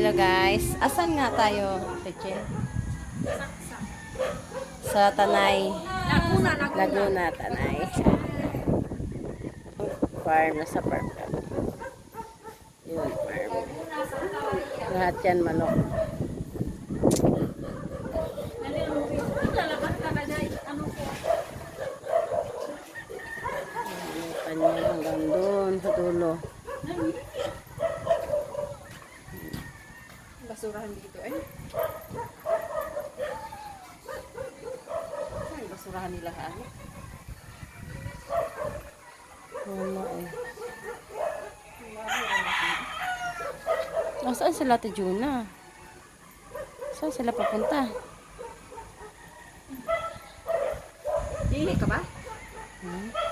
Hello guys. Asan nga tayo, Peche? Sa Tanay. Laguna, Tanay. Farm, nasa farm kami. Yun, farm. Lahat yan manok. Kanya hanggang doon sa dulo. Basurahan dito eh. Ay, basurahan nila ha. Wala eh. Oh, saan sila, Ate Juna? Saan sila papunta? Ihi ka ba? Hmm?